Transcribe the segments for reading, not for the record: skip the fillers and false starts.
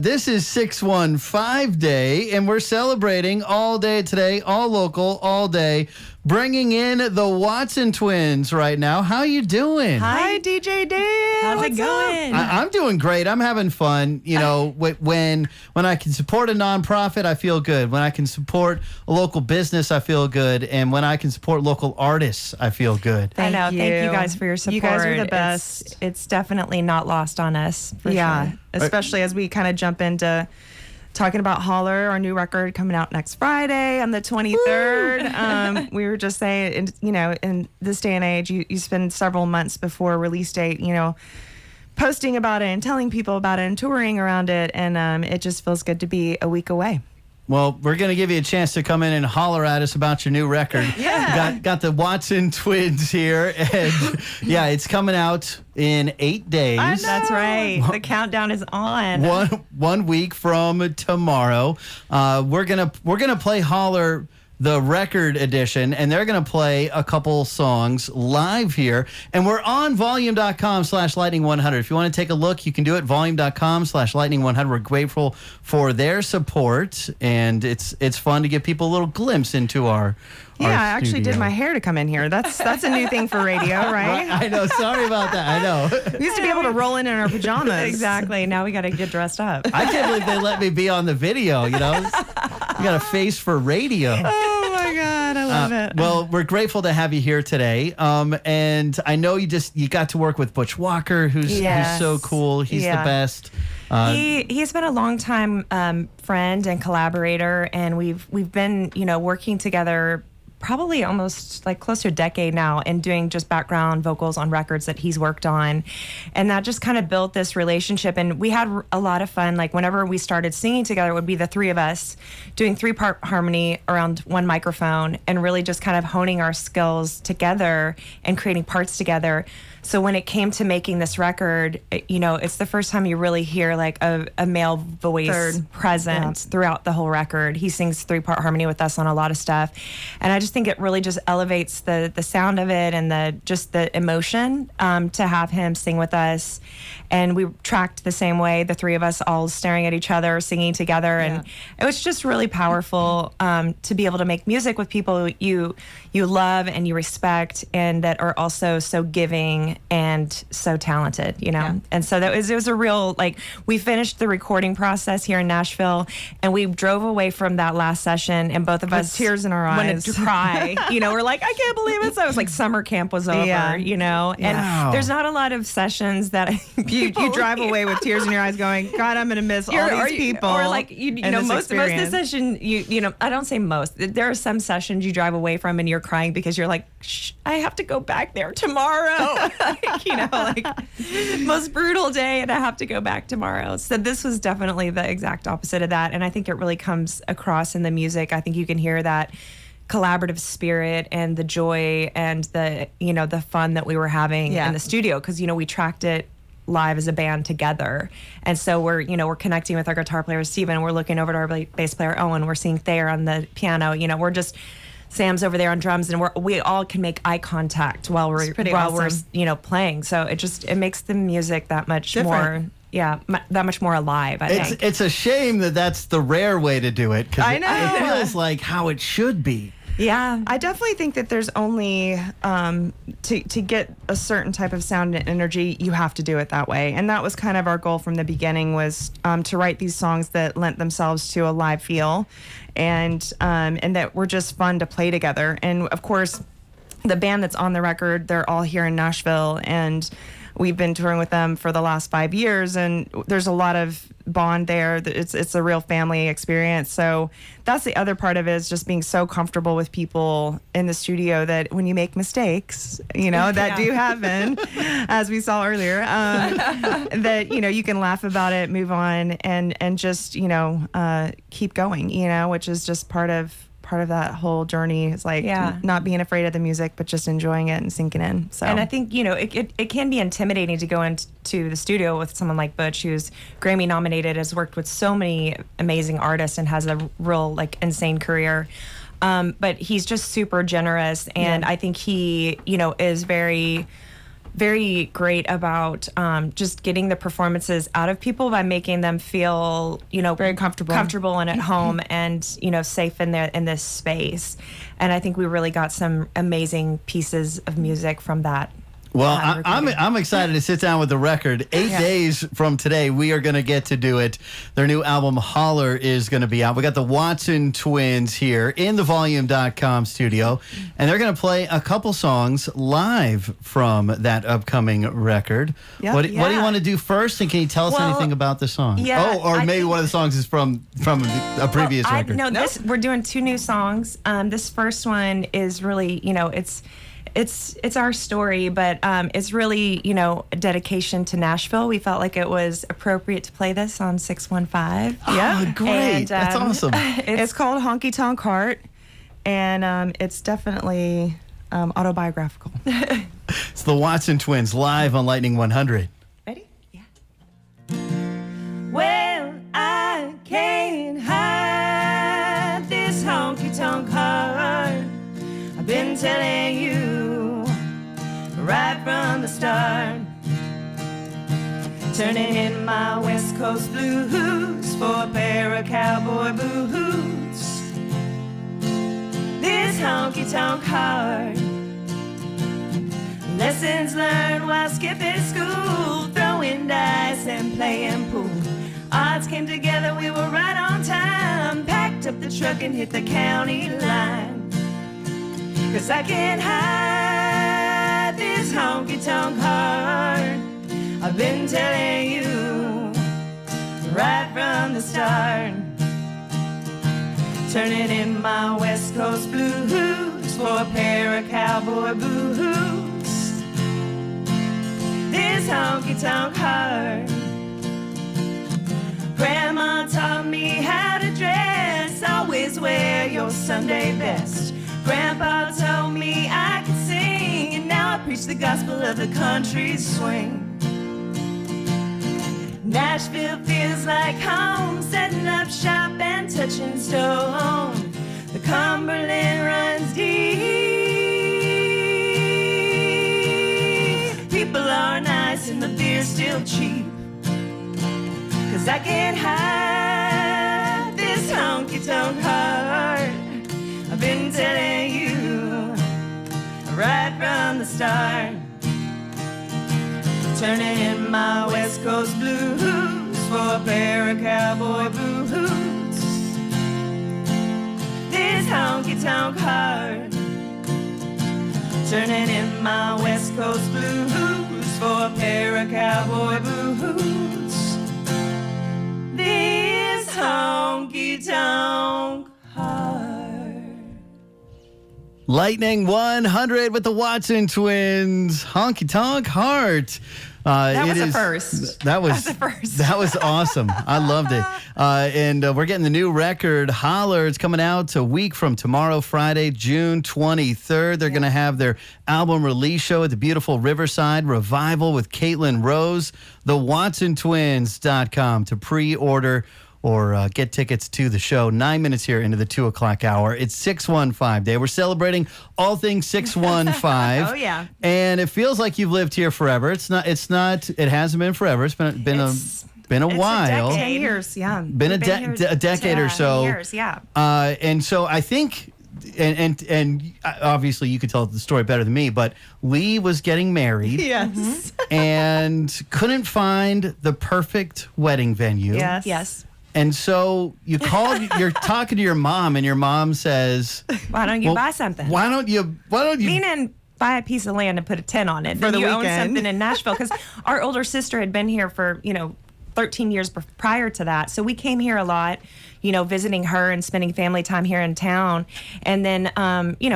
This is 615 Day, and we're celebrating all day today, all local, all day, bringing in the Watson twins right now. How you doing? Hi, DJ Dan. How's it going? I'm doing great. I'm having fun. You know, when I can support a nonprofit, I feel good. When I can support a local business, I feel good. And when I can support local artists, I feel good. Thank you guys for your support. You guys are the best. It's definitely not lost on us. For Yeah, sure. especially as we kind of jump into talking about Holler, our new record coming out next Friday on the 23rd. We were just saying, in this day and age, you spend several months before release date, posting about it and telling people about it and touring around it. And it just feels good to be a week away. Well, we're going to give you a chance to come in and holler at us about your new record. Yeah. Got the Watson twins here. And yeah, it's coming out in 8 days. That's right. The countdown is on. One week from tomorrow. We're gonna play Holler, the record edition, and they're going to play a couple songs live here. And we're on volume.com/lightning100. If you want to take a look, you can do it. Volume.com/lightning100. We're grateful for their support, and it's fun to give people a little glimpse into our I actually did my hair to come in here. That's a new thing for radio, right? I know. Sorry about that. I know. We used to be able to roll in our pajamas. Exactly. Now we got to get dressed up. I can't believe they let me be on the video, You got a face for radio. Oh, my God. I love it. Well, we're grateful to have you here today. And I know you got to work with Butch Walker, who's so cool. He's the best. He's been a long time friend and collaborator, and we've been working together probably almost like close to a decade now, and doing just background vocals on records that he's worked on. And that just kind of built this relationship. And we had a lot of fun. Like whenever we started singing together, it would be the three of us doing 3-part harmony around one microphone and really just kind of honing our skills together and creating parts together. So when it came to making this record, it's the first time you really hear like a male voice present throughout the whole record. He sings 3-part harmony with us on a lot of stuff. And I just think it really just elevates the sound of it and the emotion to have him sing with us. And we tracked the same way, the three of us all staring at each other, singing together. And it was just really powerful to be able to make music with people you love and you respect, and that are also so giving and so talented, And so it was a real, we finished the recording process here in Nashville, and we drove away from that last session, and both of us tears in our eyes wanted to cry. We're like, I can't believe it. So it was like summer camp was over, and there's not a lot of sessions that you drive away with tears in your eyes going, God, I'm going to miss all these people. Or like, most of the session, I don't say most. There are some sessions you drive away from and you're crying because you're like, I have to go back there tomorrow. Most brutal day, and I have to go back tomorrow. So this was definitely the exact opposite of that. And I think it really comes across in the music. I think you can hear that collaborative spirit and the joy and the fun that we were having in the studio, because we tracked it live as a band together. And so we're connecting with our guitar player Steven, we're looking over to our bass player Owen, we're seeing Thayer on the piano, we're just Sam's over there on drums, and we all can make eye contact while we're playing. So it makes the music that much different. that much more alive. I think it's a shame that that's the rare way to do it, because I know. It feels like how it should be. Yeah, I definitely think that there's only to get a certain type of sound and energy, you have to do it that way. And that was kind of our goal from the beginning, was to write these songs that lent themselves to a live feel, and that were just fun to play together. And of course, the band that's on the record, they're all here in Nashville, and we've been touring with them for the last 5 years, and there's a lot of bond there. It's a real family experience. So that's the other part of it, is just being so comfortable with people in the studio that when you make mistakes, that do happen, as we saw earlier, that, you can laugh about it, move on, and just, keep going, which is just part of that whole journey. Is like not being afraid of the music, but just enjoying it and sinking in. So, and I think it can be intimidating to go into the studio with someone like Butch, who's Grammy nominated, has worked with so many amazing artists, and has a real insane career. But he's just super generous, and I think he is very very great about just getting the performances out of people by making them feel, Very comfortable and at home, and safe in this space. And I think we really got some amazing pieces of music from that. Well, I'm excited to sit down with the record. 8 days from today, we are going to get to do it. Their new album, Holler, is going to be out. We got the Watson twins here in the Volume.com studio, and they're going to play a couple songs live from that upcoming record. Yep. What do you want to do first, and can you tell us anything about the song? Yeah, or maybe one of the songs is from a previous record. We're doing 2 new songs. This first one is really, it's our story, but it's really, a dedication to Nashville. We felt like it was appropriate to play this on 615. Yeah, great. And, that's awesome. It's called Honky Tonk Heart, and it's definitely autobiographical. It's the Watson twins live on Lightning 100. Ready? Yeah. Well, I can't hide this honky tonk heart. I've been telling you right from the start. Turning in my West Coast blues for a pair of cowboy boots. This honky tonk heart. Lessons learned while skipping school, throwing dice and playing pool. Odds came together, we were right on time. Packed up the truck and hit the county line. 'Cause I can't hide this honky tonk heart. I've been telling you right from the start. Turning in my West Coast blues for a pair of cowboy boots. This honky tonk heart. Grandma taught me how to dress, always wear your Sunday best. Grandpa told me I could sing, and now I preach the gospel of the country swing. Nashville feels like home, setting up shop and touching stone. The Cumberland runs deep. People are nice and the beer's still cheap. 'Cause I can't hide this honky tonk heart. I've been telling you right from the start. Turning in my West Coast blues for a pair of cowboy boots. This honky tonk heart. Turning in my West Coast blues for a pair of cowboy boots. This honky tonk heart. Lightning 100 with the Watson twins, Honky Tonk Heart. That was a first. That was awesome. I loved it. And we're getting the new record, Holler. It's coming out a week from tomorrow, Friday, June 23rd. They're going to have their album release show at the beautiful Riverside Revival with Caitlin Rose. TheWatsonTwins.com to pre-order or get tickets to the show. 9 minutes here into the 2 o'clock hour. It's 615 Day. We're celebrating all things 615. Oh, yeah. And it feels like you've lived here forever. It hasn't been forever. It's been a while. 10 years, yeah. Been a decade or so. Years, yeah. And so I think, and obviously you could tell the story better than me, but Lee was getting married. Yes. And couldn't find the perfect wedding venue. Yes. And so you called, you're talking to your mom, and your mom says, Why don't you buy something? Why don't you? Meaning buy a piece of land and put a tent on it. For then the you weekend. own something in Nashville. Because our older sister had been here for, 13 years prior to that. So we came here a lot, visiting her and spending family time here in town. And then,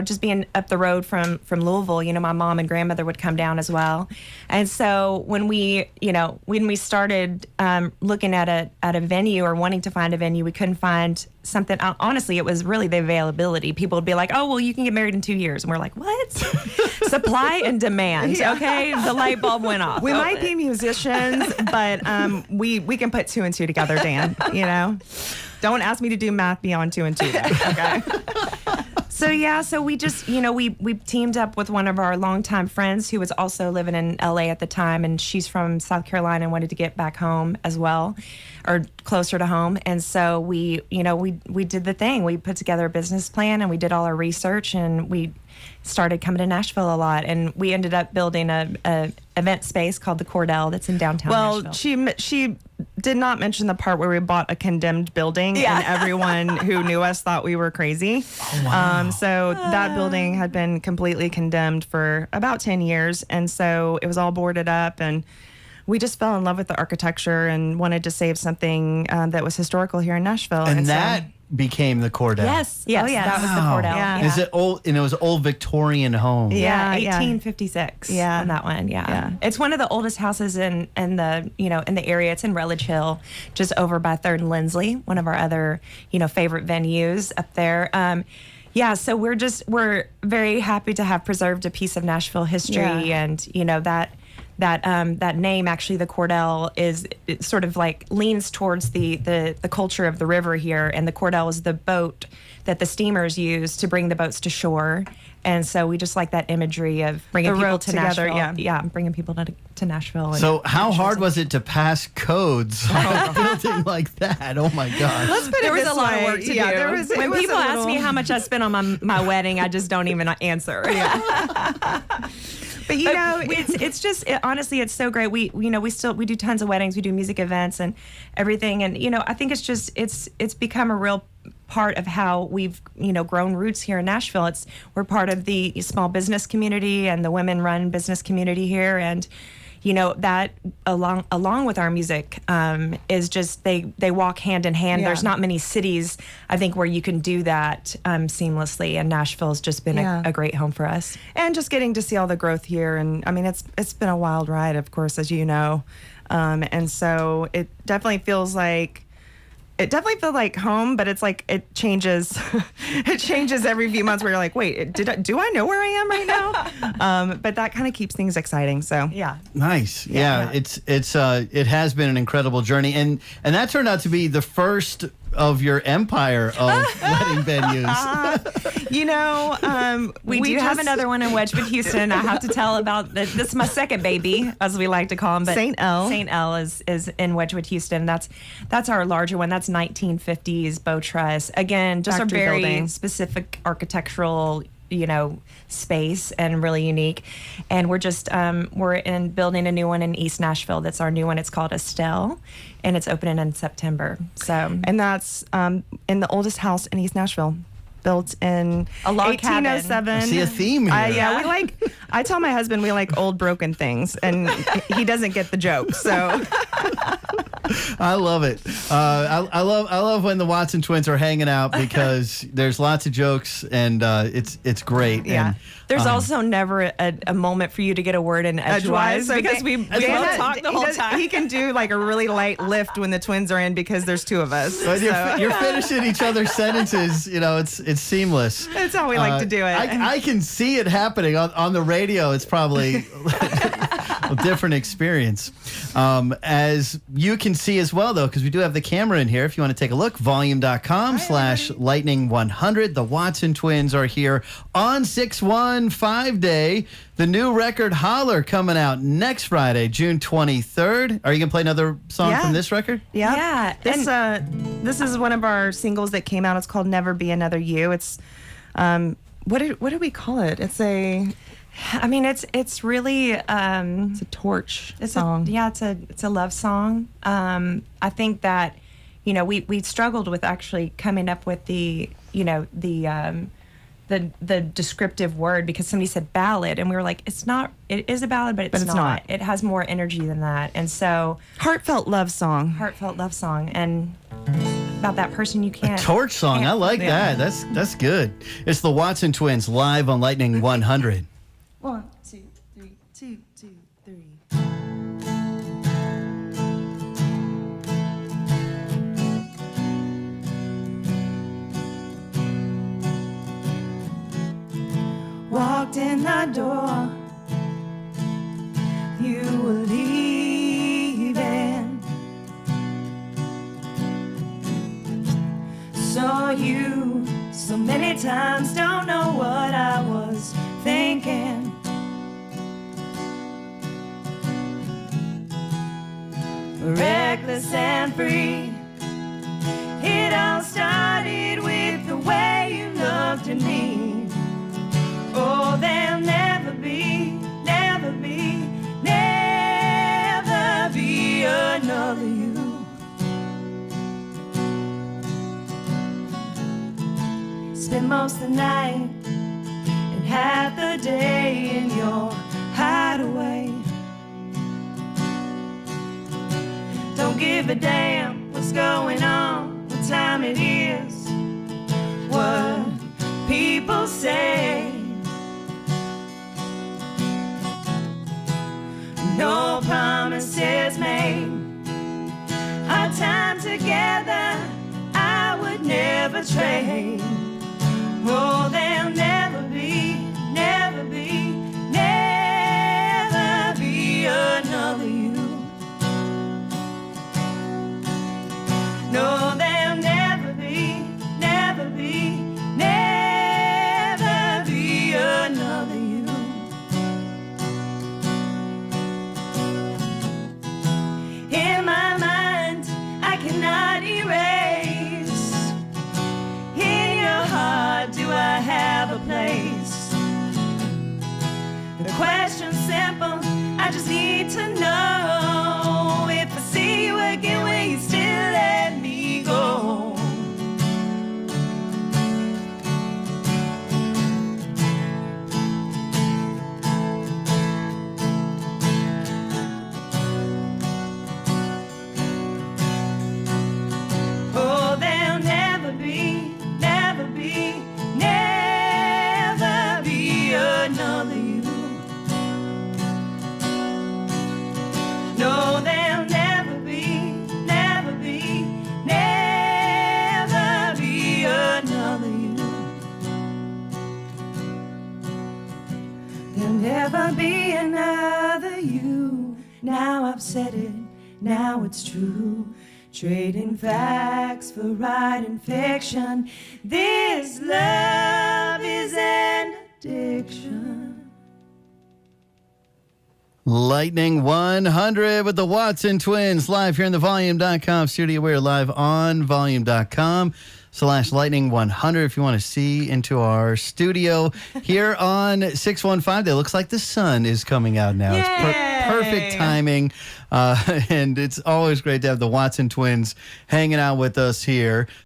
just being up the road from Louisville, my mom and grandmother would come down as well. And so when we started looking at a venue or wanting to find a venue, we couldn't find something. Honestly, it was really the availability. People would be like, oh, well, you can get married in 2 years. And we're like, what? Supply and demand. Yeah. Okay. The light bulb went off. We might be musicians, but we can put 2 and 2 together, Dan. Don't ask me to do math beyond 2 and 2. Okay. So we just, we teamed up with one of our longtime friends who was also living in LA at the time, and she's from South Carolina and wanted to get back home as well, or closer to home. And so we did the thing. We put together a business plan and we did all our research, and we started coming to Nashville a lot, and we ended up building a event space called the Cordell that's in downtown Nashville. Well, she did not mention the part where we bought a condemned building, and everyone who knew us thought we were crazy. Oh, wow. So that building had been completely condemned for about 10 years, and so it was all boarded up, and we just fell in love with the architecture and wanted to save something that was historical here in Nashville. And so that became the Cordell. Yes. Yes. Oh, yeah. That was the Wow. Cordell. Yeah. Is it old? And it was old Victorian home. Yeah. 1856. Yeah. On that one. Yeah. It's one of the oldest houses in the in the area. It's in Rutledge Hill, just over by 3rd and Lindsley, one of our other favorite venues up there. So we're very happy to have preserved a piece of Nashville history, and that name, actually, the Cordell, it sort of like leans towards the culture of the river here, and the Cordell is the boat that the steamers use to bring the boats to shore. And so we just like that imagery of bringing The people rope to together, Nashville. Bringing people to Nashville. So how hard was it to pass codes on a building like that? Oh my gosh. Let's put There it was this a lot way. of work to Yeah, do. there was- it When was people a ask little- me how much I spent on my wedding, I just don't even answer. But honestly, it's so great. We do tons of weddings, we do music events and everything, and I think it's become a real part of how we've grown roots here in Nashville. We're part of the small business community and the women-run business community here, and that along with our music is just they walk hand in hand. Yeah. There's not many cities, I think, where you can do that seamlessly, and Nashville's just been a great home for us. and just getting to see all the growth here, and I mean it's been a wild ride, of course, as you know, and so it definitely feels like home, but it's like it changes. It changes every few months where you're like, wait, do I know where I am right now? But that kind of keeps things exciting. So Yeah. Nice. Yeah. It has been an incredible journey, and that turned out to be the first of your empire of wedding venues. We do have another one in Wedgwood, Houston. I have to tell about this is my second baby, as we like to call him. But St. L. St. L is in Wedgwood, Houston. That's our larger one. That's 1950s bow truss. Again, just Factory a very building. specific architectural space, and really unique. And we're just we're building a new one in East Nashville. That's our new one. It's called Estelle, and it's opening in September. So and that's in the oldest house in East Nashville, built in A log cabin. 1807. I see a theme here. I tell my husband we like old broken things, and he doesn't get the joke. So I love it. I love when the Watson twins are hanging out, because there's lots of jokes, and it's great. Yeah. And, there's also never a moment for you to get a word in edgewise, so because we both talk the whole time. He can do like a really light lift when the twins are in, because there's two of us. But So you're finishing each other's sentences. It's seamless. that's how we like to do it. I can see it happening on the radio. It's probably a different experience. As you can see as well, though, because we do have the camera in here. If you want to take a look, volume.com/lightning100. The Watson twins are here on 615 Day. The new record, Holler, coming out next Friday, June 23rd. Are you going to play another song Yeah. from this record? Yeah. This is one of our singles that came out. It's called Never Be Another You. It's what do we call it? It's a really it's a torch it's song. it's a love song. I think that we struggled with actually coming up with the descriptive word, because somebody said ballad, and we were like, it is a ballad, but it's not. It has more energy than that. And so Heartfelt love song. heartfelt love song, and about that person you can't. Torch song. I like that. That's good. It's the Watson twins live on Lightning 100. 1, 2, 3, 2, 2, 3. Walked in the door, you were leaving. Saw you So many times don't know what I was thinking. Reckless and free. It all started with the way you looked at me. Oh, there'll never be, never be, never be another you. Spend most of the night and half the day in your hideaway. Don't give a damn what's going on, what time it is, what people say. No promises made. Our time together I would never trade. Oh, there'll never be, never be, never be another you. No, there'll never be, never be, never be another you. In my mind, I cannot erase. In your heart, do I have a place? The question's simple, I just need to know. If I see you again, will you still let me go? Oh, there'll never be, never be, never be another you. No, there'll never be, never be, never be another you. There'll never be another you. Now I've said it, now it's true. Trading facts for writing fiction. This love is an addiction. Lightning 100 with the Watson Twins live here in the volume.com studio. We're live on volume.com/lightning 100 if you want to see into our studio here on 615. It looks like the sun is coming out now. It's perfect timing. And it's always great to have the Watson Twins hanging out with us here.